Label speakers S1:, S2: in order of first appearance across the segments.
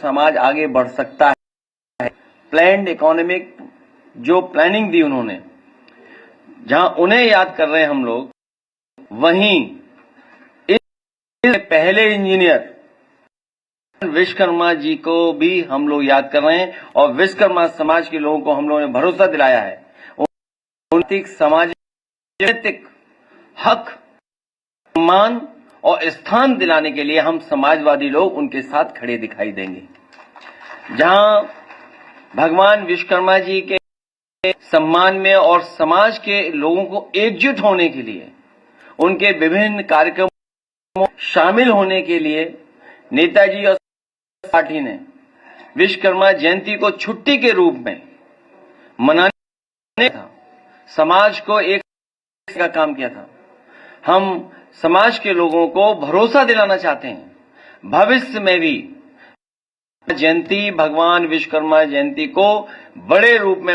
S1: समाज आगे बढ़ सकता है। प्लान्ड इकोनॉमिक जो प्लानिंग दी उन्होंने, जहां उन्हें याद कर रहे हैं हम लोग, वहीं इस पहले इंजीनियर विश्वकर्मा जी को भी हम लोग याद कर रहे हैं और विश्वकर्मा समाज के लोगों को हम लोगों ने भरोसा दिलाया है। उनकी सामाजिक हक, सम्मान और स्थान दिलाने के लिए हम समाजवादी लोग उनके साथ खड़े दिखाई देंगे। जहां भगवान विश्वकर्मा जी के सम्मान में और समाज के लोगों को एकजुट होने के लिए, उनके विभिन्न कार्यक्रमों शामिल होने के लिए नेताजी और पार्टी ने विश्वकर्मा जयंती को छुट्टी के रूप में मनाने का, समाज को एक का काम किया था। हम समाज के लोगों को भरोसा दिलाना चाहते हैं भविष्य में भी जयंती, भगवान विश्वकर्मा जयंती को बड़े रूप में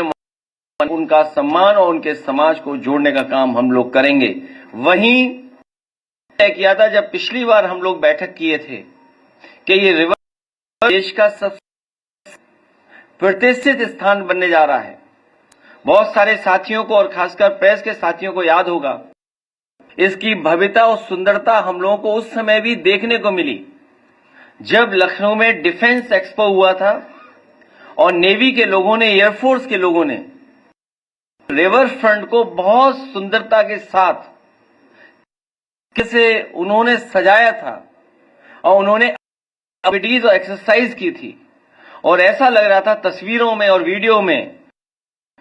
S1: उनका सम्मान और उनके समाज को जोड़ने का काम हम लोग करेंगे। वहीं तय किया था जब पिछली बार हम लोग बैठक किए थे कि ये रिवर देश का सबसे प्रतिष्ठित स्थान बनने जा रहा है। बहुत सारे साथियों को और खासकर प्रेस के साथियों को याद होगा, इसकी भव्यता और सुंदरता हम लोगों को उस समय भी देखने को मिली जब लखनऊ में डिफेंस एक्सपो हुआ था और नेवी के लोगों ने, एयरफोर्स के लोगों ने रिवर फ्रंट को बहुत सुंदरता के साथ कैसे उन्होंने सजाया था और उन्होंने एक्टिविटीज और एक्सरसाइज की थी और ऐसा लग रहा था तस्वीरों में और वीडियो में,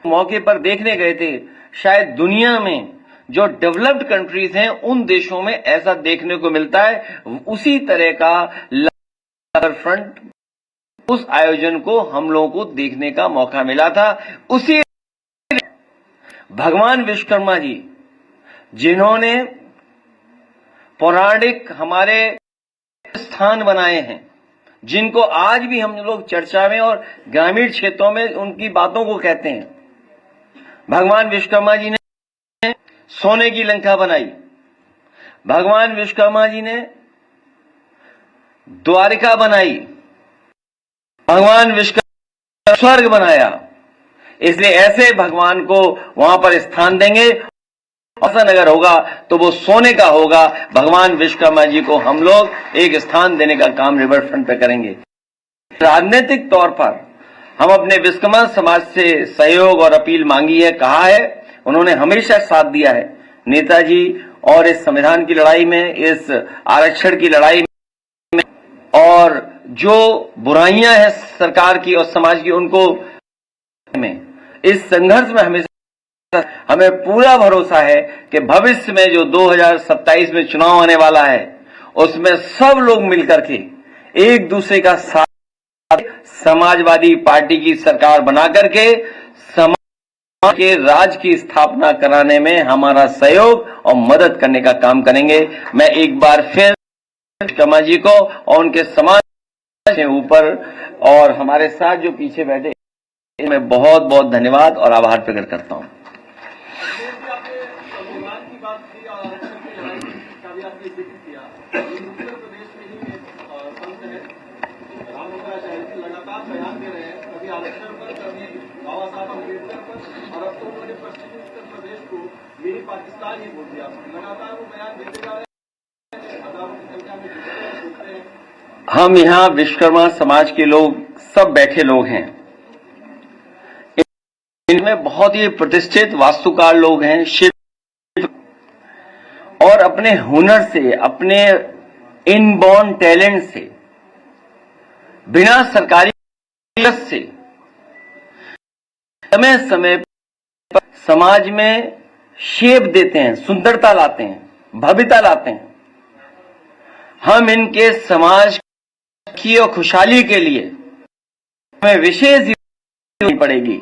S1: मौके पर देखने गए थे, शायद दुनिया में जो डेवलप्ड कंट्रीज हैं उन देशों में ऐसा देखने को मिलता है। उसी तरह का रिवर फ्रंट, उस आयोजन को हम लोगों को देखने का मौका मिला था। उसी भगवान विश्वकर्मा जी जिन्होंने पौराणिक हमारे स्थान बनाए हैं, जिनको आज भी हम लोग चर्चा में और ग्रामीण क्षेत्रों में उनकी बातों को कहते हैं। भगवान विश्वकर्मा जी ने सोने की लंका बनाई, भगवान विश्वकर्मा जी ने द्वारिका बनाई, भगवान विश्वकर्मा स्वर्ग बनाया। इसलिए ऐसे भगवान को वहां पर स्थान देंगे। शासन अगर होगा तो वो सोने का होगा। भगवान विश्वकर्मा जी को हम लोग एक स्थान देने का काम रिवर फ्रंट पे करेंगे। राजनीतिक तौर पर हम अपने विश्वकर्मा समाज से सहयोग और अपील मांगी है, कहा है, उन्होंने हमेशा साथ दिया है नेताजी और इस संविधान की लड़ाई में, इस आरक्षण की लड़ाई में, और जो बुराइयां हैं सरकार की और समाज की, उनको में इस संघर्ष में हमें पूरा भरोसा है कि भविष्य में जो 2027 में चुनाव आने वाला है उसमें सब लोग मिलकर के एक दूसरे का साथ समाजवादी पार्टी की सरकार बना करके समाज के राज की स्थापना कराने में हमारा सहयोग और मदद करने का काम करेंगे। मैं एक बार फिर विश्वकर्मा जी को और उनके समाज के ऊपर और हमारे साथ जो पीछे बैठे, मैं बहुत बहुत धन्यवाद और आभार प्रकट करता हूं।
S2: पाकिस्तान ही बोल दिया, लगातार वो बयान देते जा रहे हैं, हजारों की संख्या में जुटते हैं।
S1: हम यहाँ विश्वकर्मा समाज के लोग सब बैठे लोग हैं, इनमें बहुत ही प्रतिष्ठित वास्तुकार लोग हैं, शिल्प, और अपने हुनर से, अपने इनबॉर्न टैलेंट से, बिना सरकारी से समय समय पर समाज में शेप देते हैं, सुंदरता लाते हैं, भव्यता लाते हैं। हम इनके समाज की और खुशहाली के लिए हमें विशेष देनी पड़ेगी।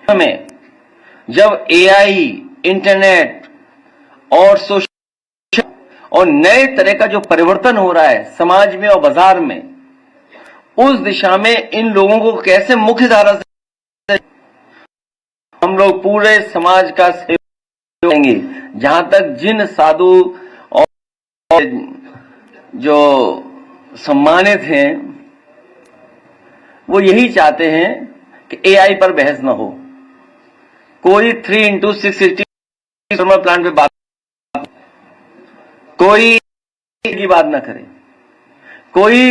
S1: हमें जब एआई, इंटरनेट और सोशल और नए तरह का जो परिवर्तन हो रहा है समाज में और बाजार में, उस दिशा में इन लोगों को कैसे मुख्य धारा से हम लोग पूरे समाज का सहयोग करेंगे। जहां तक जिन साधु और जो सम्मानित हैं वो यही चाहते हैं कि एआई पर बहस न हो, कोई 3x680 थर्मल प्लांट पे बात, कोई की बात ना करे, कोई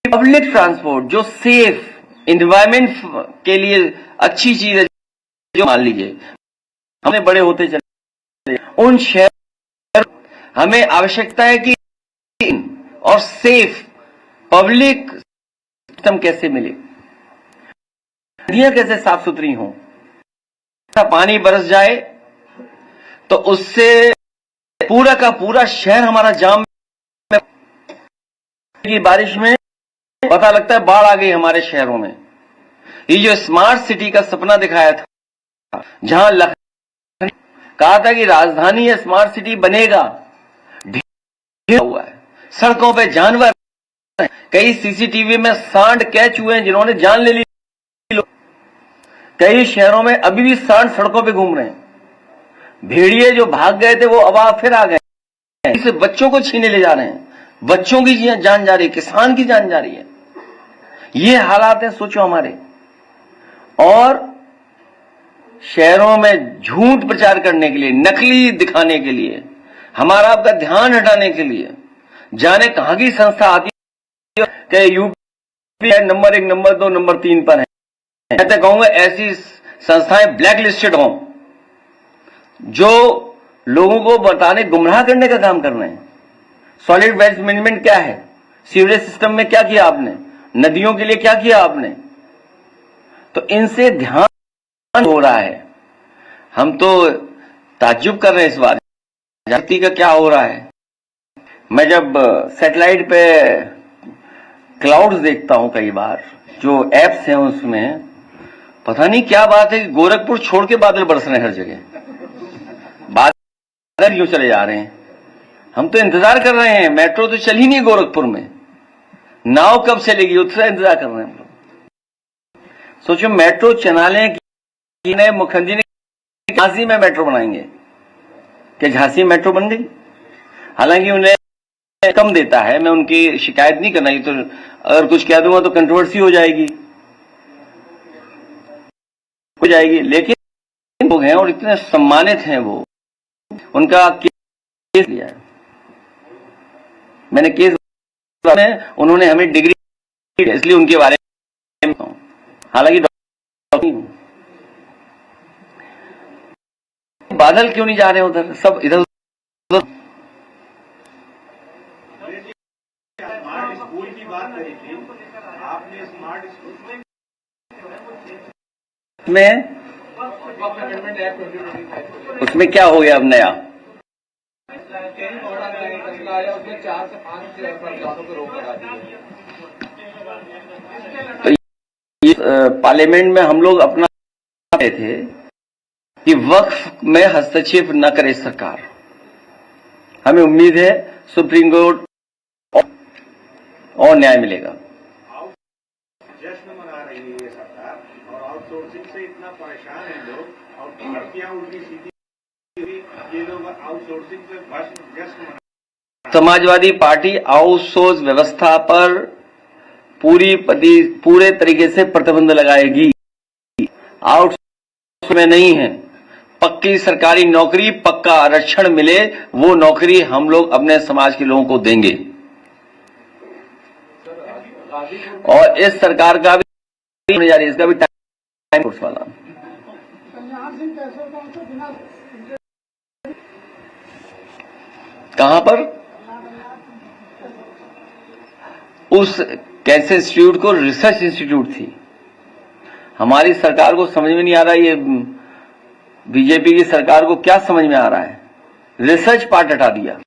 S1: पब्लिक ट्रांसपोर्ट जो सेफ एनवायरमेंट के लिए अच्छी चीज है, जो मान लीजिए हमने बड़े होते चले, उन शहर हमें आवश्यकता है कि और सेफ पब्लिक सिस्टम कैसे मिले, नदियां कैसे साफ सुथरी हों, पानी बरस जाए तो उससे पूरा का पूरा शहर हमारा जाम की बारिश में पता लगता है बाढ़ आ गई हमारे शहरों में। ये जो स्मार्ट सिटी का सपना दिखाया था, जहां लखनऊ कहा था कि राजधानी है स्मार्ट सिटी बनेगा, ढेर हुआ है, सड़कों पे जानवर, कई सीसीटीवी में सांड कैच हुए हैं जिन्होंने जान ले ली, कई शहरों में अभी भी सांड सड़कों पे घूम रहे हैं, भेड़िए जो भाग गए थे वो अब फिर आ गए, इसे बच्चों को छीने ले जा रहे हैं, बच्चों की जान जा रही है, किसान की जान जा रही है। ये हालात है सोचो हमारे। और शहरों में झूठ प्रचार करने के लिए, नकली दिखाने के लिए, हमारा आपका ध्यान हटाने के लिए, जाने कहां की संस्था आती है कि यूपी है नंबर 1, नंबर 2, नंबर 3 पर है। मैं तो कहूंगा ऐसी संस्थाएं ब्लैक लिस्टेड हों जो लोगों को बताने, गुमराह करने का काम कर रहे हैं। सॉलिड वेस्ट मैनेजमेंट क्या है, सीवरेज सिस्टम में क्या किया आपने, नदियों के लिए क्या किया आपने, तो इनसे ध्यान हो रहा है। हम तो ताज्जुब कर रहे हैं इस बात, धरती का क्या हो रहा है। मैं जब सैटेलाइट पे क्लाउड्स देखता हूं कई बार, जो एप्स हैं उसमें पता नहीं क्या बात है कि गोरखपुर छोड़ के बादल बरस रहे हैं हर जगह, बादल क्यों चले जा रहे हैं। हम तो इंतजार कर रहे हैं, मेट्रो तो चल ही नहीं गोरखपुर में, नाव कब चलेगी उसका इंतजार कर रहे हैं हम लोग। सोचो मेट्रो चला लें कि नए मुखर्जी ने झांसी में मेट्रो बनाएंगे, कि झांसी मेट्रो बन गई, हालांकि उन्हें कम देता है, मैं उनकी शिकायत नहीं करना, तो अगर कुछ कह दूंगा तो कंट्रोवर्सी हो जाएगी, लेकिन लोग हैं और इतने सम्मानित हैं वो, उनका केस लिया है मैंने, केस में उन्होंने हमें डिग्री, इसलिए उनके बारे में, हालांकि डॉक्टर हूं। बादल क्यों नहीं जा रहे उधर, सब इधर उधर।
S2: स्मार्ट स्कूल की बात करी थी आपने, स्मार्ट स्कूल
S1: में उसमें क्या हो गया अब नया,
S2: उसमें 4 से 5 प्रचारों को रोक लगा दी।
S1: तो ये पार्लियामेंट में हम लोग अपना थे कि वक्फ में हस्तक्षेप न करे सरकार। हमें उम्मीद है सुप्रीम कोर्ट और न्याय मिलेगा।
S2: जश्न मना रही है ये सरकार, और आउटसोर्सिंग से इतना परेशान है लोग, और भर्तियां उल्टी सीधी, ये लोग आउटसोर्सिंग से जश्न मना।
S1: समाजवादी पार्टी आउटसोर्स व्यवस्था पर पूरे तरीके से प्रतिबंध लगाएगी। आउटसोर्स में नहीं है, पक्की सरकारी नौकरी, पक्का आरक्षण मिले, वो नौकरी हम लोग अपने समाज के लोगों को देंगे। और इस सरकार का भी होने जा रही है, इसका भी टाइम कोर्स वाला। कहां पर उस कैंसर इंस्टीट्यूट को रिसर्च इंस्टीट्यूट थी। हमारी सरकार को समझ में नहीं आ रहा, ये बीजेपी की सरकार को क्या समझ में आ रहा है, रिसर्च पार्ट हटा दिया।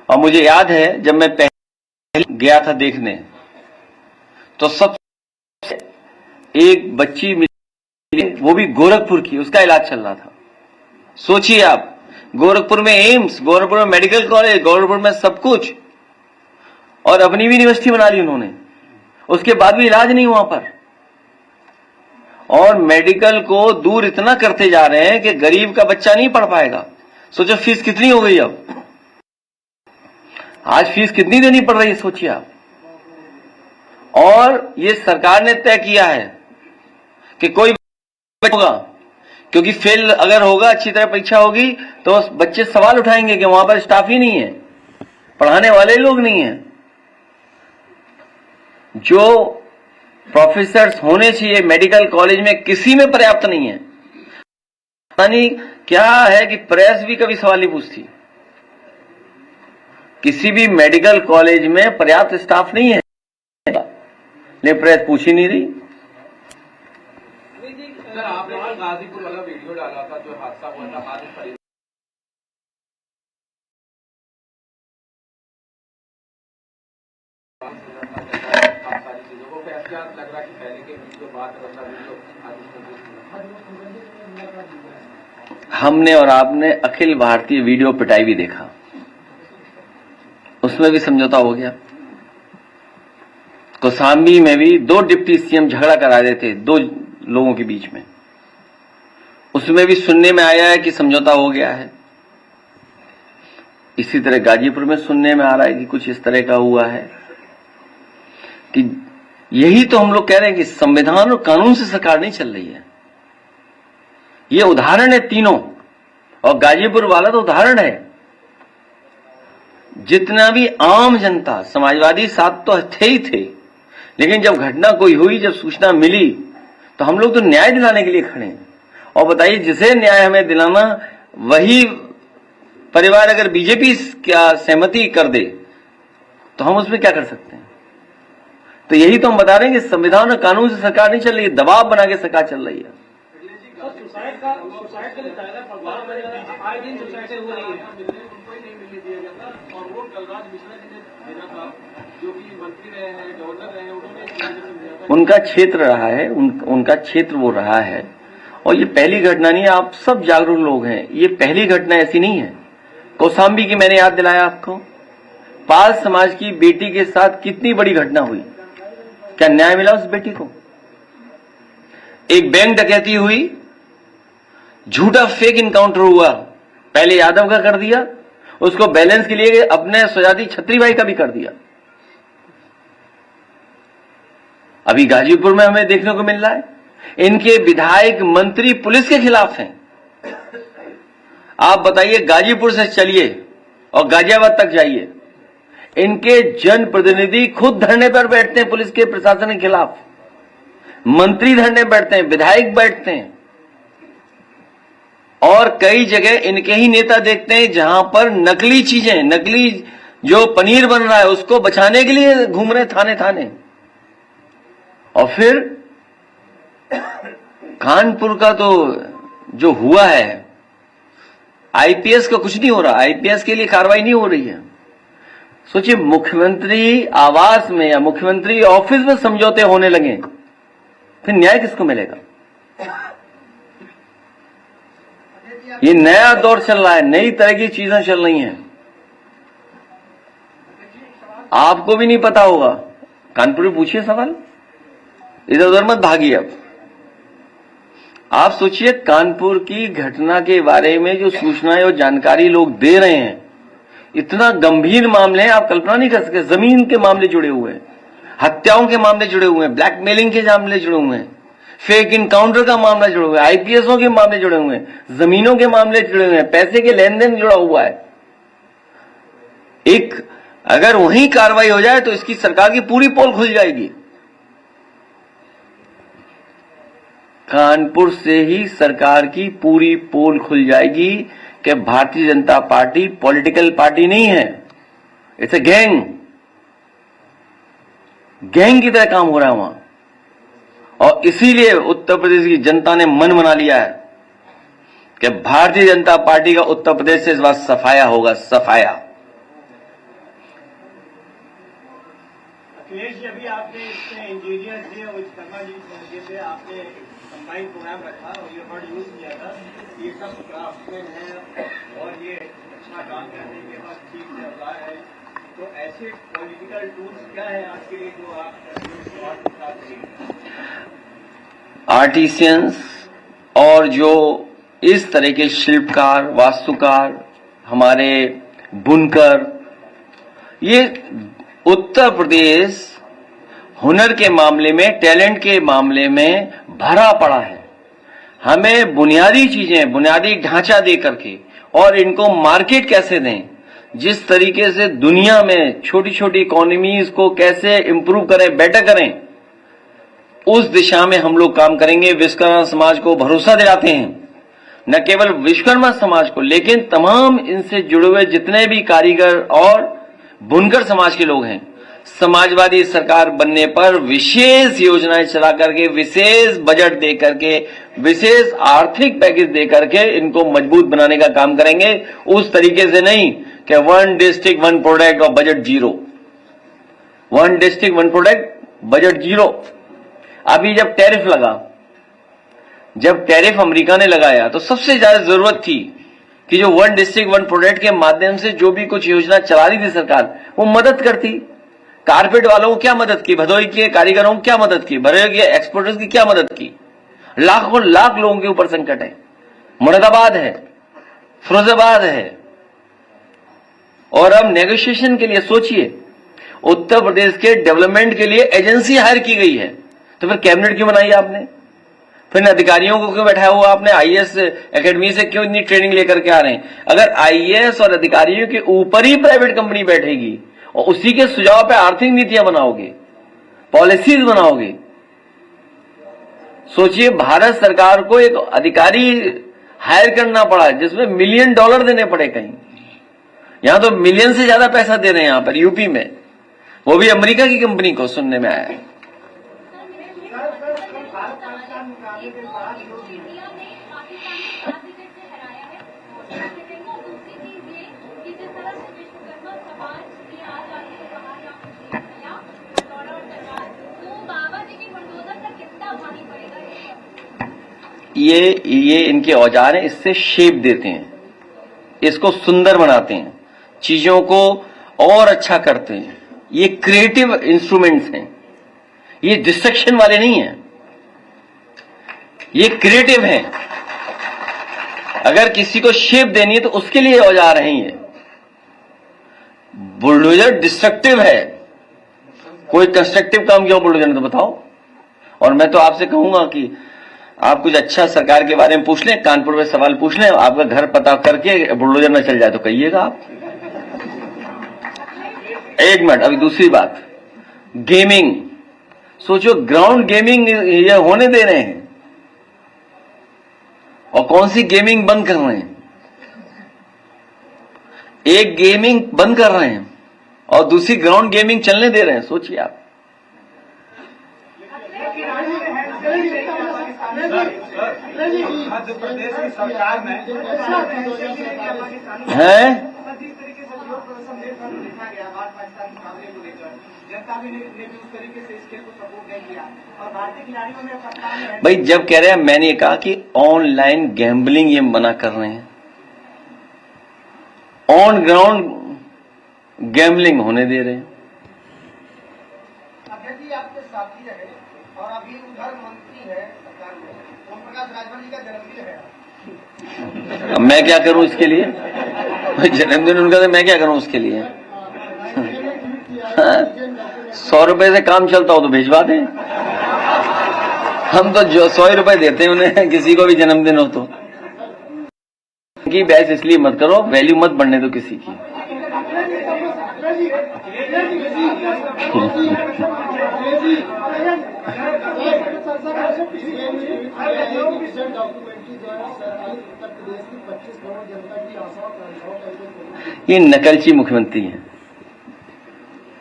S1: और मुझे याद है जब मैं पहले गया था देखने, तो सब एक बच्ची मिली, वो भी गोरखपुर की, उसका इलाज चल रहा था। सोचिए आप, गोरखपुर में एम्स, गोरखपुर में मेडिकल कॉलेज, गोरखपुर में सब कुछ, और अपनी भी यूनिवर्सिटी बना ली उन्होंने, उसके बाद भी इलाज नहीं वहां पर। और मेडिकल को दूर इतना करते जा रहे हैं कि गरीब का बच्चा नहीं पढ़ पाएगा। सोचो फीस कितनी हो गई, अब आज फीस कितनी देनी पड़ रही है, सोचिए आप। और ये सरकार ने तय किया है कि कोई होगा, क्योंकि फेल अगर होगा, अच्छी तरह परीक्षा होगी तो बच्चे सवाल उठाएंगे कि वहां पर स्टाफ ही नहीं है, पढ़ाने वाले लोग नहीं है, जो प्रोफेसर्स होने चाहिए मेडिकल कॉलेज में किसी में पर्याप्त नहीं है। यानी क्या है कि प्रेस भी कभी सवाल नहीं पूछती, किसी भी मेडिकल कॉलेज में पर्याप्त स्टाफ नहीं है, लेकिन प्रेस पूछ ही नहीं रही।
S3: सर, आपने गाजीपुर वाला वीडियो डाला था जो हादसा हुआ था, आज सारी चीजों को फैसला लग रहा कि पहले के वीडियो बात करता वीडियो
S1: हमने और आपने अखिल भारतीय वीडियो पिटाई भी देखा, उसमें भी समझौता हो गया। कौसाम्बी में भी 2 डिप्टी सीएम झगड़ा करा रहे थे 2 लोगों के बीच में, उसमें भी सुनने में आया है कि समझौता हो गया है। इसी तरह गाजीपुर में सुनने में आ रहा है कि कुछ इस तरह का हुआ है। कि यही तो हम लोग कह रहे हैं कि संविधान और कानून से सरकार नहीं चल रही है। ये उदाहरण है तीनों, और गाजीपुर वाला तो उदाहरण है। जितना भी आम जनता, समाजवादी साथ तो थे ही थे, लेकिन जब घटना कोई हुई, जब सूचना मिली, तो हम लोग तो न्याय दिलाने के लिए खड़े हैं। और बताइए, जिसे न्याय हमें दिलाना, वही परिवार अगर बीजेपी क्या सहमति कर दे तो हम उसमें क्या कर सकते हैं। तो यही तो हम बता रहे हैं कि संविधान और कानून से सरकार नहीं चल रही है, दबाव बना के सरकार चल रही है।
S3: सुसाइड का आए दिन सुसाइड हो रही है, उनको ही नहीं मिलने दिया जाता। और वो कलराज मिश्रा जी ने देना था, जो कि मंत्री रहे हैं, गवर्नर रहे हैं, उन्होंने
S1: उनका क्षेत्र रहा है, उनका क्षेत्र वो रहा है। और ये पहली घटना नहीं है, आप सब जागरूक लोग हैं, ये पहली घटना ऐसी नहीं है। कौसाम्बी की मैंने याद दिलाया आपको, पाल समाज की बेटी के साथ कितनी बड़ी घटना हुई, क्या न्याय मिला उस बेटी को? एक बैंक डकैती हुई, झूठा फेक इनकाउंटर हुआ, पहले यादव का कर दिया, उसको बैलेंस के लिए अपने स्वजाति छत्री भाई का भी कर दिया। अभी गाजीपुर में हमें देखने को मिल रहा है, इनके विधायक मंत्री पुलिस के खिलाफ हैं। आप बताइए, गाजीपुर से चलिए और गाजियाबाद तक जाइए, इनके जनप्रतिनिधि खुद धरने पर बैठते हैं पुलिस के प्रशासन के खिलाफ, मंत्री धरने बैठते हैं, विधायक बैठते हैं। और कई जगह इनके ही नेता देखते हैं जहां पर नकली चीजें, नकली जो पनीर बन रहा है उसको बचाने के लिए घूम रहे थाने थाने। और फिर कानपुर का तो जो हुआ है, आईपीएस का कुछ नहीं हो रहा, आईपीएस के लिए कार्रवाई नहीं हो रही है। सोचिए, मुख्यमंत्री आवास में या मुख्यमंत्री ऑफिस में समझौते होने लगे, फिर न्याय किसको मिलेगा? ये नया दौर चल रहा है, नई तरह की चीजें चल रही हैं। आपको भी नहीं पता होगा, कानपुर में पूछिए सवाल, इधर उधर मत भागिए। अब आप सोचिए, कानपुर की घटना के बारे में जो सूचनाएं और जानकारी लोग दे रहे हैं, इतना गंभीर मामले हैं, आप कल्पना नहीं कर सकते। जमीन के मामले जुड़े हुए हैं, हत्याओं के मामले जुड़े हुए हैं, ब्लैकमेलिंग के मामले जुड़े हुए हैं, फेक इनकाउंटर का मामला जुड़े हुए हैं, आईपीएसओं के मामले जुड़े हुए हैं, जमीनों के मामले जुड़े हुए हैं, पैसे के लेन देन जुड़ा हुआ है। एक अगर वहीं कार्रवाई हो जाए तो इसकी सरकार की पूरी पोल खुल जाएगी। कानपुर से ही सरकार की पूरी पोल खुल जाएगी कि Bharatiya Janata party political party नहीं है, इट्स ए गैंग, गैंग की तरह काम हो रहा है वहां। और इसीलिए उत्तर प्रदेश की जनता ने मन बना लिया है कि भारतीय जनता पार्टी का उत्तर प्रदेश से इस बार सफाया होगा, सफाया।
S2: अखिलेश जी, अभी आपने इसमें इंजीनियर थे और शर्मा जी से आपने कंबाइंड प्रोग्राम रखा और ये वर्ड यूज किया था, ये सब क्राफ्टमैन है और ये अच्छा काम करने के बाद ठीक से अप्लाई है। तो ऐसे पॉलिटिकल टूल्स क्या है आपके लिए जो आप
S1: आर्टिशियंस और जो इस तरह के शिल्पकार, वास्तुकार, हमारे बुनकर, ये उत्तर प्रदेश हुनर के मामले में, टैलेंट के मामले में भरा पड़ा है। हमें बुनियादी चीजें, बुनियादी ढांचा दे करके और इनको मार्केट कैसे दें, जिस तरीके से दुनिया में छोटी छोटी इकोनॉमीज को कैसे इंप्रूव करें, बेटर करें, उस दिशा में हम लोग काम करेंगे। विश्वकर्मा समाज को भरोसा दिलाते हैं, न केवल विश्वकर्मा समाज को, लेकिन तमाम इनसे जुड़े हुए जितने भी कारीगर और बुनकर समाज के लोग हैं, समाजवादी सरकार बनने पर विशेष योजनाएं चला करके, विशेष बजट दे करके, विशेष आर्थिक पैकेज दे करके इनको मजबूत बनाने का काम करेंगे। उस तरीके से नहीं कि 1 डिस्ट्रिक्ट 1 प्रोडक्ट और budget zero, 1 district 1 product budget zero. अभी जब टैरिफ लगा, जब टैरिफ अमेरिका ने लगाया तो सबसे ज्यादा जरूरत थी कि जो 1 डिस्ट्रिक्ट 1 प्रोडक्ट के माध्यम से जो भी कुछ योजना चला रही थी सरकार, वो मदद करती। कारपेट वालों को क्या मदद की, भदोही के कारीगरों को क्या मदद की, भदोही के एक्सपोर्टर्स की क्या मदद की। लाखों लाख लोगों के ऊपर संकट है। मुरादाबाद है, फिरोजाबाद है, और अब नेगोशिएशन के लिए सोचिए, उत्तर प्रदेश के डेवलपमेंट के लिए एजेंसी हायर की गई है, तो फिर कैबिनेट क्यों बनाई आपने? फिर अधिकारियों को क्यों बैठाया हुआ आपने? आईएएस एकेडमी से क्यों इतनी ट्रेनिंग लेकर के आ रहे हैं? अगर आईएएस और अधिकारियों के ऊपर ही प्राइवेट कंपनी बैठेगी और उसी के सुझाव पे आर्थिक नीतियां बनाओगे, पॉलिसीज बनाओगे, सोचिए भारत सरकार को एक अधिकारी हायर करना पड़ा जिसमें $1 मिलियन देने पड़े। कहीं यहां तो मिलियन से ज्यादा पैसा दे रहे हैं यहां पर यूपी में, वो भी अमेरिका की कंपनी को, सुनने में आया है। ये इनके औजार हैं, इससे शेप देते हैं, इसको सुंदर बनाते हैं, चीजों को और अच्छा करते हैं। ये क्रिएटिव इंस्ट्रूमेंट्स हैं, ये डिस्ट्रक्शन वाले नहीं हैं, ये क्रिएटिव हैं। अगर किसी को शेप देनी है तो उसके लिए औजार हैं ये। बुलडोजर डिस्ट्रक्टिव है, कोई कंस्ट्रक्टिव काम किया बुलडोजर ने तो बताओ। और मैं तो आपसे कहूंगा कि आप कुछ अच्छा सरकार के बारे में पूछ लें, कानपुर में सवाल पूछ लें, आपका घर पता करके बुलडोजर न चल जाए तो कहिएगा आप। एक मिनट, अभी दूसरी बात, गेमिंग। सोचो ग्राउंड गेमिंग ये होने दे रहे हैं, और कौन सी गेमिंग बंद कर रहे हैं? एक गेमिंग बंद कर रहे हैं और दूसरी ग्राउंड गेमिंग चलने दे रहे हैं। सोचिए आप।
S2: मध्य प्रदेश की सरकार ने
S1: है
S2: जिस तरीके से विरोध प्रदर्शन देखा गया भारत पाकिस्तान मुकाबले को लेकर, जनता ने भी उस तरीके से इस खेल को सपोर्ट नहीं किया और भारतीय खिलाड़ियों ने कप्तान
S1: भाई जब कह रहे हैं, मैंने कहा कि ऑनलाइन गैम्बलिंग ये मना कर रहे हैं, ऑन ग्राउंड गैम्बलिंग होने दे रहे हैं।
S2: अध्यक्ष जी आपके साथी रहे और अभी उधर मंत्री है सरकार में, ओम प्रकाश राजभर जी का जन्मदिन है।
S1: अब मैं क्या करूं इसके लिए? जन्मदिन उनका, तो मैं क्या करूं उसके लिए? 100 रुपए से काम चलता हो तो भिजवा दें। हम तो जो 100 रुपए देते हैं उन्हें, किसी को भी जन्मदिन हो तो। की बहस इसलिए मत करो, वैल्यू मत बढ़ने दो किसी की। ये नकलची मुख्यमंत्री है,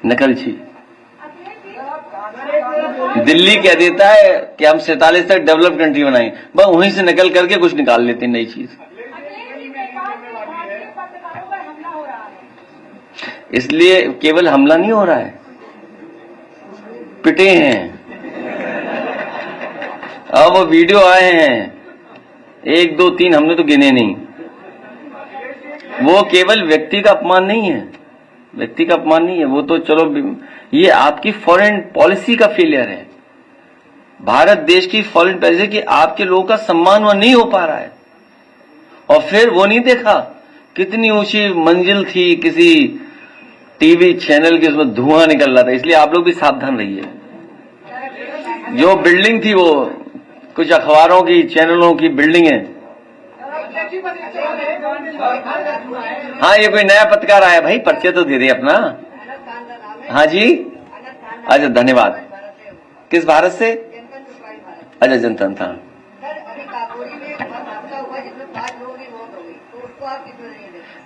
S1: नकलची। दिल्ली कह देता है कि हम 47 तक डेवलप कंट्री बनाएं, बस वहीं से नकल करके कुछ निकाल लेते हैं नई चीज। इसलिए केवल हमला नहीं हो रहा है, पिटे हैं। अब वो वीडियो आए हैं 1 2 3, हमने तो गिने नहीं। वो केवल व्यक्ति का अपमान नहीं है, व्यक्ति का अपमान नहीं है, वो तो चलो, ये आपकी फॉरेन पॉलिसी का फेलियर है। भारत देश की फॉरेन पॉलिसी कि आपके लोगों का सम्मान वहां नहीं हो पा रहा है। और फिर वो नहीं देखा कितनी ऊंची मंजिल थी किसी टीवी चैनल के, उसमें धुआं निकल रहा था। इसलिए आप लोग भी सावधान रहिए। जो बिल्डिंग थी वो कुछ अखबारों की चैनलों की बिल्डिंग है। हाँ, ये कोई नया पत्रकार आया भाई, परिचय तो दे दे अपना। हाँ जी, अच्छा धन्यवाद। किस भारत से? अच्छा जनतंत्र। हाँ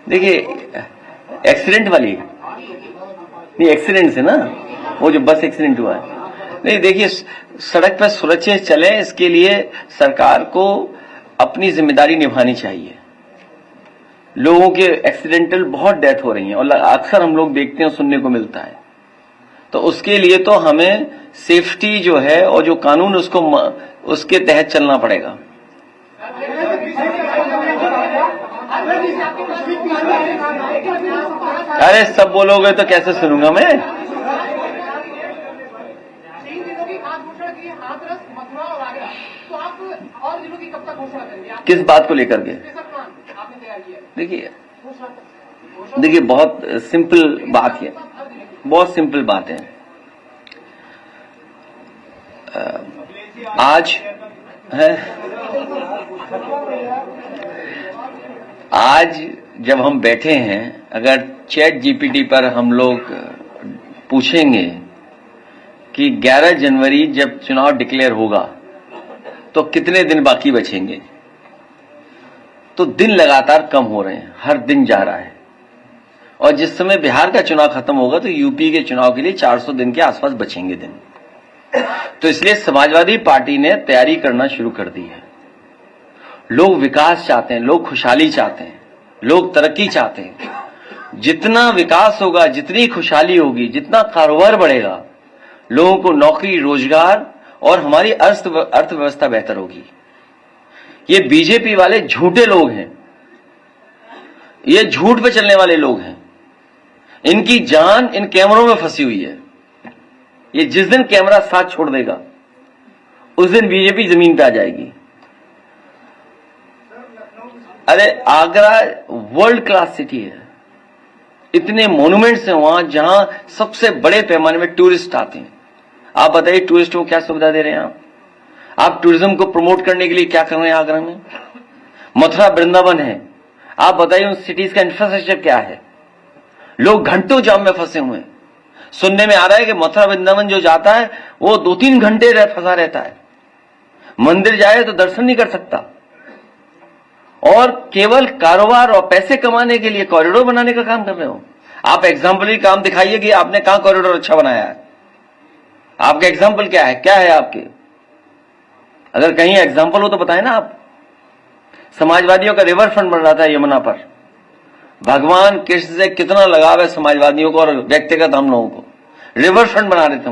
S1: देखिए, एक्सीडेंट वाली नहीं, एक्सीडेंट से ना, वो जो बस एक्सीडेंट हुआ है। नहीं देखिए, सड़क पर सुरक्षित चले, इसके लिए सरकार को अपनी जिम्मेदारी निभानी चाहिए। लोगों के एक्सीडेंटल बहुत डेथ हो रही हैं और अक्सर हम लोग देखते हैं, सुनने को मिलता है। तो उसके लिए तो हमें सेफ्टी जो है और जो कानून उसके तहत चलना पड़ेगा। अरे सब बोलोगे तो कैसे सुनूंगा मैं? किस बात को लेकर के? देखिए बहुत सिंपल बात है, बहुत सिंपल बात है। आज जब हम बैठे हैं, अगर चैट जीपीटी पर हम लोग पूछेंगे कि 11 जनवरी जब चुनाव डिक्लेयर होगा तो कितने दिन बाकी बचेंगे, तो दिन लगातार कम हो रहे हैं, हर दिन जा रहा है। और जिस समय बिहार का चुनाव खत्म होगा तो यूपी के चुनाव के लिए 400 दिन के आसपास बचेंगे दिन। तो इसलिए समाजवादी पार्टी ने तैयारी करना शुरू कर दी है। लोग विकास चाहते हैं, लोग खुशहाली चाहते हैं, लोग तरक्की चाहते हैं। जितना विकास होगा, जितनी खुशहाली होगी, जितना कारोबार बढ़ेगा, लोगों को नौकरी, रोजगार और हमारी अर्थव्यवस्था बेहतर होगी। ये बीजेपी वाले झूठे लोग हैं, ये झूठ पे चलने वाले लोग हैं। इनकी जान इन कैमरों में फंसी हुई है। ये जिस दिन कैमरा साथ छोड़ देगा उस दिन बीजेपी जमीन पे आ जाएगी। अरे आगरा वर्ल्ड क्लास सिटी है, इतने मॉन्यूमेंट्स हैं वहां जहां सबसे बड़े पैमाने में टूरिस्ट आते हैं। आप बताइए टूरिस्टों को क्या सुविधा दे रहे हैं आप टूरिज्म को प्रमोट करने के लिए क्या कर रहे हैं आगरा में? मथुरा वृंदावन है, आप बताइए उन सिटीज का इंफ्रास्ट्रक्चर क्या है? लोग घंटों जाम में फंसे हुए हैं। सुनने में आ रहा है कि मथुरा वृंदावन जो जाता है वो 2-3 घंटे फंसा रहता है, मंदिर जाए तो दर्शन नहीं कर सकता। और केवल कारोबार और पैसे कमाने के लिए कॉरिडोर बनाने का काम कर रहे हो। आप एग्जाम्पल काम दिखाइए कि आपने कहां कॉरिडोर अच्छा बनाया है। आपका एग्जाम्पल क्या है? क्या है आपके? अगर कहीं एग्जाम्पल हो तो बताएं ना आप। समाजवादियों का रिवर फ्रंट बन रहा था यमुना पर। भगवान कृष्ण से कितना लगाव है समाजवादियों को और व्यक्तिगत हम लोगों को। रिवर फ्रंट बना रहे थे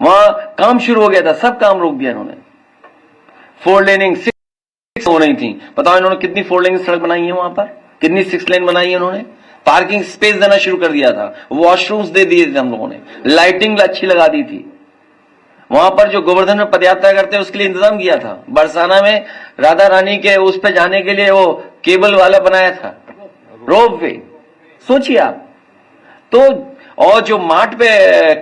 S1: वहां काम शुरू हो गया था, सब काम रोक दिया इन्होंने। 4 लेनिंग 6 हो रही थी। बताओ इन्होंने कितनी 4 लेनिंग सड़क बनाई है वहां पर, कितनी 6 लेन बनाई है इन्होंने। पार्किंग स्पेस देना शुरू कर दिया था, वॉशरूम्स दे दिए थे हम लोगों ने, लाइटिंग अच्छी लगा दी थी। वहां पर जो गोवर्धन में पदयात्रा करते हैं उसके लिए इंतजाम किया था। बरसाना में राधा रानी के उस पे जाने के लिए वो केबल वाला बनाया था, रोप वे। सोचिए आप तो। और जो मार्ट पे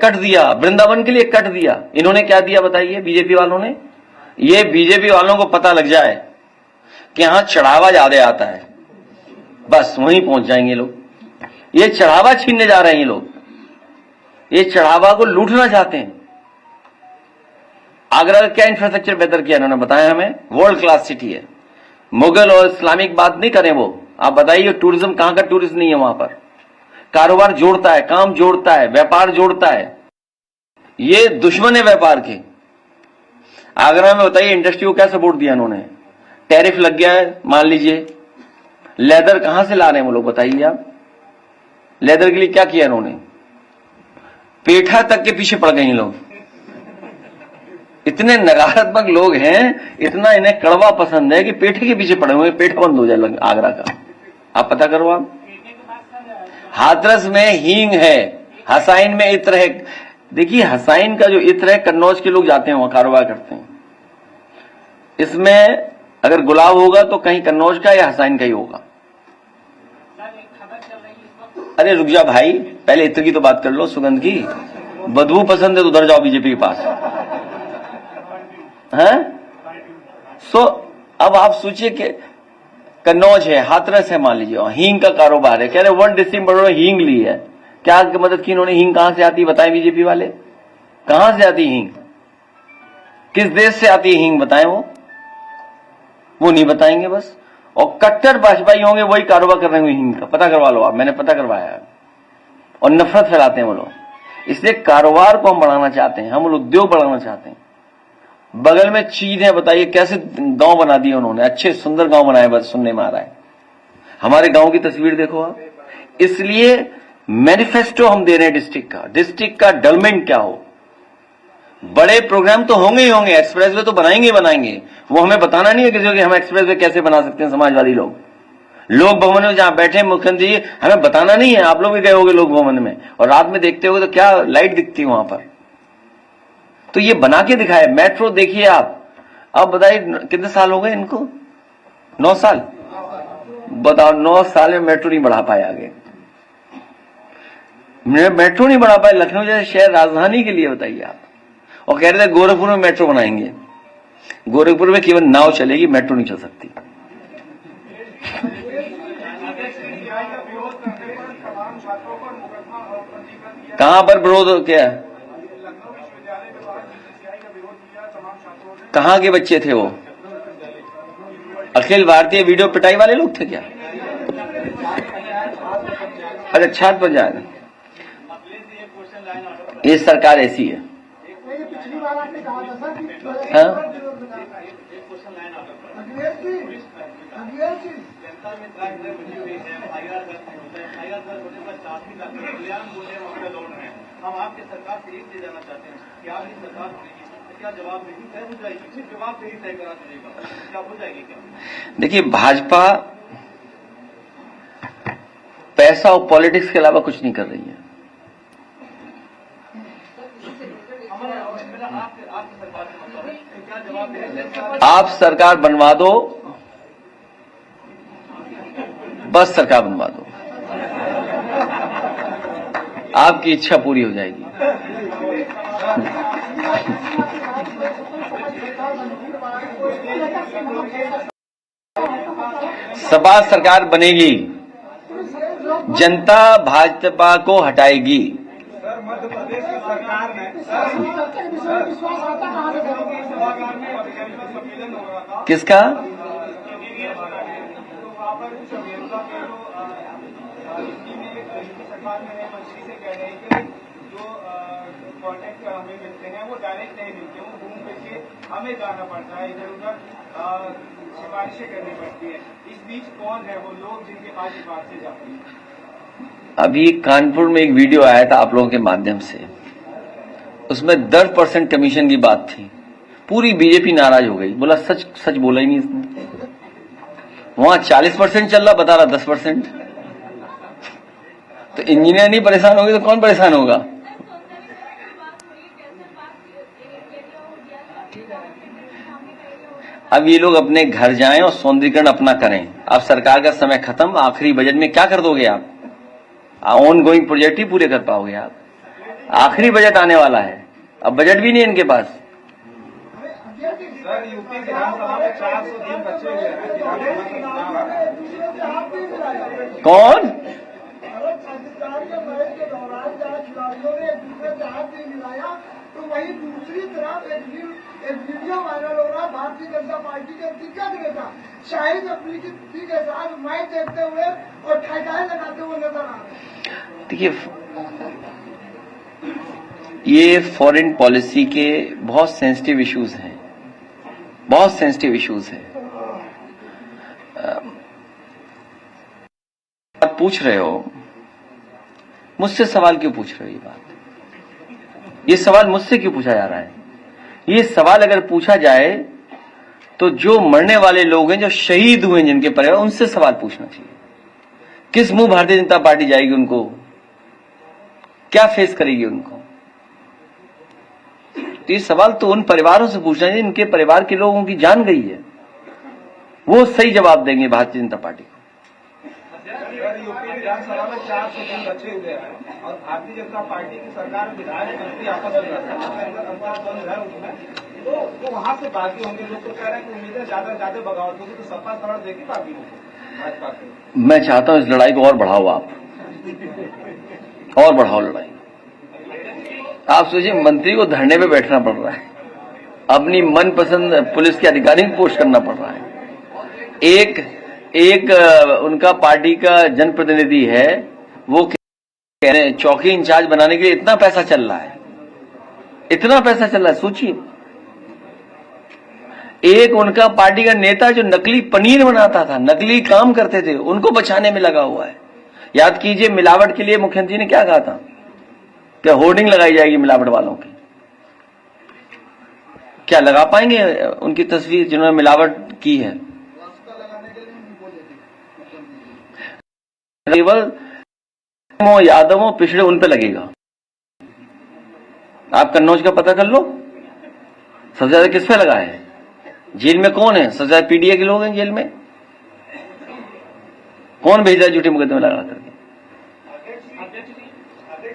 S1: कट दिया, वृंदावन के लिए कट दिया, इन्होंने क्या दिया बताइए बीजेपी वालों ने? ये बीजेपी वालों को पता लग जाए कि यहां चढ़ावा ज्यादा आता है, बस वहीं पहुंच जाएंगे लोग। ये चढ़ावा छीनने जा रहे हैं ये लोग, ये चढ़ावा को लूटना चाहते हैं। आगरा का क्या इंफ्रास्ट्रक्चर बेहतर किया इन्होंने बताया हमें? वर्ल्ड क्लास सिटी है। मुगल और इस्लामिक बात नहीं करें वो। आप बताइए टूरिज्म कहां का टूरिज्म नहीं है वहां पर? कारोबार जोड़ता है, काम जोड़ता है, व्यापार जोड़ता है। ये दुश्मन है व्यापार के। आगरा में बताइए इंडस्ट्री को क्या सपोर्ट दिया इन्होंने? टैरिफ लग गया है, मान लीजिए। लेदर कहां से ला रहे हैं वो लोग बताइए आप? लेदर के लिए क्या किया इन्होंने? पेठा तक के पीछे पड़ गए लोग। इतने नकारात्मक लोग हैं, इतना इन्हें कड़वा पसंद है कि पेठे के पीछे पड़े हुए। पेठा बंद हो जाए आगरा का, आप पता करो आप। हाथरस में हींग है, हसाइन में इत्र है। देखिए हसाइन का जो इत्र है, कन्नौज के लोग जाते हैं वहां कारोबार करते हैं। इसमें अगर गुलाब होगा तो कहीं कन्नौज का या हसाइन का ही होगा। अरे रुक जा भाई, पहले इत्र की तो बात कर लो, सुगंध की। बदबू पसंद है तो उधर जाओ बीजेपी के पास। हैं? अब आप सोचिए कि कन्नौज है, हाथरस है, मान लीजिए, हींग का कारोबार है, कह रहे 1 डिसम्बर में हींग ली है। क्या मदद की इन्होंने? हींग कहां से आती बताएं बीजेपी वाले, कहां से आती हींग? किस देश से आती है हींग बताएं? वो नहीं बताएंगे बस। और कट्टर भाजपाई होंगे वही कारोबार कर रहे होंगे हींग का, पता करवा लो आप, मैंने पता करवाया है। और नफरत फैलाते हैं वो लोग। इसलिए कारोबार को हम बढ़ाना चाहते हैं, हम उद्योग बढ़ाना चाहते हैं। बगल में चीन है, बताइए कैसे गांव बना दिए उन्होंने, अच्छे सुंदर गांव बनाए, बस सुनने में आ रहा है। हमारे गांव की तस्वीर देखो आप। इसलिए मैनिफेस्टो हम दे रहे हैं डिस्ट्रिक्ट का डेवलपमेंट क्या हो। बड़े प्रोग्राम तो होंगे ही होंगे, एक्सप्रेसवे तो बनाएंगे ही बनाएंगे। वो हमें बताना नहीं है किसी को कि हम एक्सप्रेसवे कैसे बना सकते हैं। समाजवादी लोग भवन में जहां बैठे मुख्यमंत्री जी, हमें बताना नहीं है। आप लोग भी गए होगे लोक भवन में, और रात में देखते होगे तो क्या लाइट दिखती है वहां पर। तो ये बना के दिखाए। मेट्रो देखिए आप, अब बताइए कितने साल हो गए इनको? 9 साल। बताओ 9 साल में मेट्रो नहीं बढ़ा पाए आगे, मेट्रो नहीं बढ़ा पाए लखनऊ जैसे शहर राजधानी के लिए, बताइए आप। और कह रहे थे गोरखपुर में मेट्रो बनाएंगे। गोरखपुर में केवल नाव चलेगी, मेट्रो नहीं चल सकती। कहां पर विरोध हो क्या? कहां के बच्चे थे वो? अखिल भारतीय वीडियो पिटाई वाले लोग थे क्या? अरे छात्र पंचायत, ये सरकार ऐसी है। हाँ?
S2: हम आपके सरकार से एक चीज जानना चाहते हैं कि आप इस सरकार क्या जवाबदेही तय हो जाएगी? सिर्फ जवाबदेही तय करा दीजिएगा, क्या हो जाएगी क्या?
S1: देखिए, भाजपा पैसा और पॉलिटिक्स के अलावा कुछ नहीं कर रही है। आप सरकार बनवा दो, बस सरकार बनवा दो, आपकी इच्छा पूरी हो जाएगी। सपा सरकार बनेगी, जनता भाजपा को हटाएगी।
S2: मध्य प्रदेश की सरकार में
S1: किसका?
S2: कॉन्टेक्ट हमें मिलते हैं वो डायरेक्ट नहीं मिलते, वो घूम फिर के हमें जाना पड़ता है, इधर उधर सिफारिशें करनी पड़ती है। इस बीच कौन है वो लोग जिनके पास सिफारिशें जाती हैं?
S1: अभी कानपुर में एक वीडियो आया था आप लोगों के माध्यम से, उसमें 10% कमीशन की बात थी। पूरी बीजेपी नाराज हो गई, बोला सच बोला ही नहीं इसने। वहां 40% चल रहा, बता रहा 10%। तो इंजीनियर नहीं परेशान होगी तो कौन परेशान होगा? अब ये लोग अपने घर जाएं और सौंदर्यीकरण अपना करें। अब सरकार का समय खत्म, आखिरी बजट में क्या कर दोगे आप? ऑन गोइंग प्रोजेक्ट ही पूरे कर पाओगे आप? आखिरी बजट आने वाला है, अब बजट भी नहीं है इनके पास।
S2: सर, यूपी विधानसभा में 400 दिन बचे हुए हैं।
S1: कौन?
S4: तो वही दूसरी तरफ एक वीडियो वायरल हो रहा, भारतीय जनता पार्टी के दिग्गज नेता शाहिद अफरीदी के साथ मैच देखते हुए और ठेकाए लगाते हुए नजर आ रहे।
S1: देखिए, ये फॉरेन पॉलिसी के बहुत सेंसिटिव इश्यूज हैं, बहुत सेंसिटिव इश्यूज हैं। आप पूछ रहे हो, मुझसे सवाल क्यों पूछ रहे हो? ये सवाल मुझसे क्यों पूछा जा रहा है? ये सवाल अगर पूछा जाए तो जो मरने वाले लोग हैं, जो शहीद हुए हैं, जिनके परिवार, उनसे सवाल पूछना चाहिए। किस मुंह भारतीय जनता पार्टी जाएगी उनको? क्या फेस करेगी उनको? तो ये सवाल तो उन परिवारों से पूछना चाहिए जिनके परिवार के लोगों की जान गई है। वो सही जवाब देंगे भारतीय जनता पार्टी को।
S2: विधानसभा में 400 दिन बचे हुए हैं और भारतीय जनता पार्टी की सरकार में विधायक मंत्री आपस में अंतर बंद है उसमें, तो वहाँ से बागी होंगे। लोग तो कह रहे हैं कि उम्मीदें ज्यादा बगावत होगी, तो सपा सवाल देगी बागी भाजपा के।
S1: मैं चाहता हूं इस लड़ाई को और बढ़ाओ, आप और बढ़ाओ लड़ाई। आप सोचिए, मंत्री को धरने पे बैठना पड़ रहा है, अपनी मनपसंद पुलिस के अधिकारी को पोस्ट करना पड़ रहा है। एक उनका पार्टी का जनप्रतिनिधि है, वो कह रहे हैं चौकी इंचार्ज बनाने के लिए इतना पैसा चल रहा है, इतना पैसा चल रहा है, सोचिए। एक उनका पार्टी का नेता जो नकली पनीर बनाता था, नकली काम करते थे, उनको बचाने में लगा हुआ है। याद कीजिए, मिलावट के लिए मुख्यमंत्री ने क्या कहा था, क्या होर्डिंग लगाई जाएगी मिलावट वालों की? क्या लगा पाएंगे उनकी तस्वीर जिन्होंने मिलावट की है? केवल यादवों पिछड़े उन पे लगेगा। आप कन्नौज का पता कर लो, सबसे ज्यादा किस पे लगा है? जेल में कौन है? सबसे ज्यादा पीडीए के लोग हैं जेल में। कौन भेजा झूठे मुकदमे लगा करके?
S2: अध्यक्ष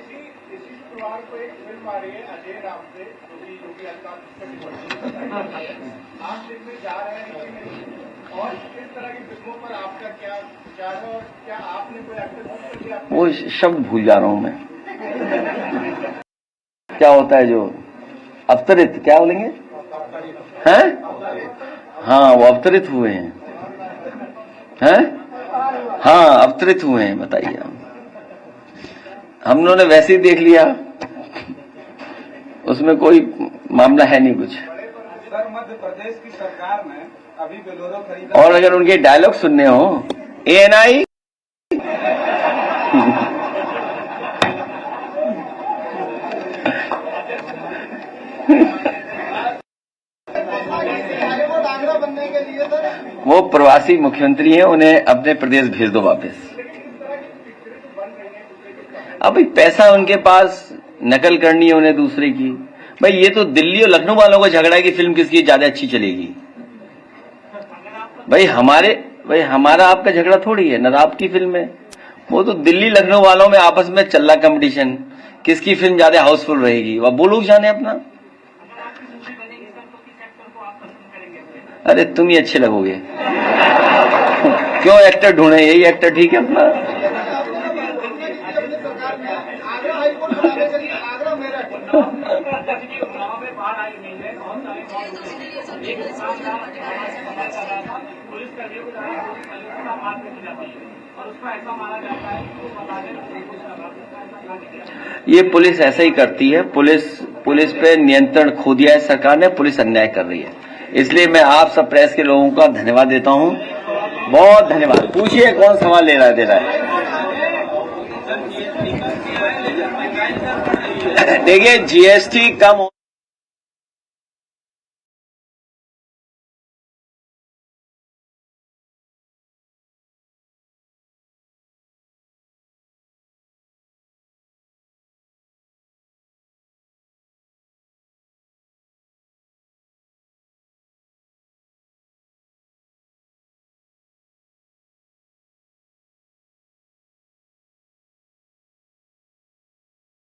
S2: जी, इसी शुक्रवार को एक फिल्म आ रही है अजय राम से, जो कि आप देखने जा रहे हैं, और किस तरह की फिल्मों पर आपका क्या विचार है, और क्या आपने कोई एक्टर?
S1: वो शब्द भूल जा रहा हूं मैं, क्या होता है जो अवतरित, क्या बोलेंगे हैं? हाँ, वो अवतरित हुए हैं, हाँ अवतरित हुए हैं। बताइए, हम लोगों ने वैसे ही देख लिया, उसमें कोई मामला है नहीं कुछ।
S2: सर, मध्य प्रदेश की सरकार ने अभी बोलेरो खरीदा,
S1: और अगर उनके डायलॉग सुनने हो, ANI
S4: बनने के लिए सर
S1: वो प्रवासी मुख्यमंत्री हैं, उन्हें अपने प्रदेश भेज दो वापस। अब पैसा उनके पास, नकल करनी है उन्हें दूसरे की। भाई ये तो दिल्ली और लखनऊ वालों का झगड़ा है कि फिल्म किसकी ज्यादा अच्छी चलेगी। भाई हमारा आपका झगड़ा थोड़ी है, न आपकी फिल्म है, वो तो दिल्ली लखनऊ वालों में आपस में चल रहा कंपटीशन, किसकी फिल्म ज्यादा हाउसफुल रहेगी, वह वो लोग जाने अपना। अरे तुम ही अच्छे लगोगे, क्यों एक्टर ढूंढे, यही एक्टर ठीक है अपना।
S4: आगरा हाईकोर्ट बनाने के लिए आगरा मेरठ
S1: ये पुलिस ऐसा ही करती है, पुलिस पे नियंत्रण खो दिया है सरकार ने, पुलिस अन्याय कर रही है। इसलिए मैं आप सब प्रेस के लोगों का धन्यवाद देता हूं, बहुत धन्यवाद। पूछिए कौन सवाल दे रहा है। देखिए, GST कम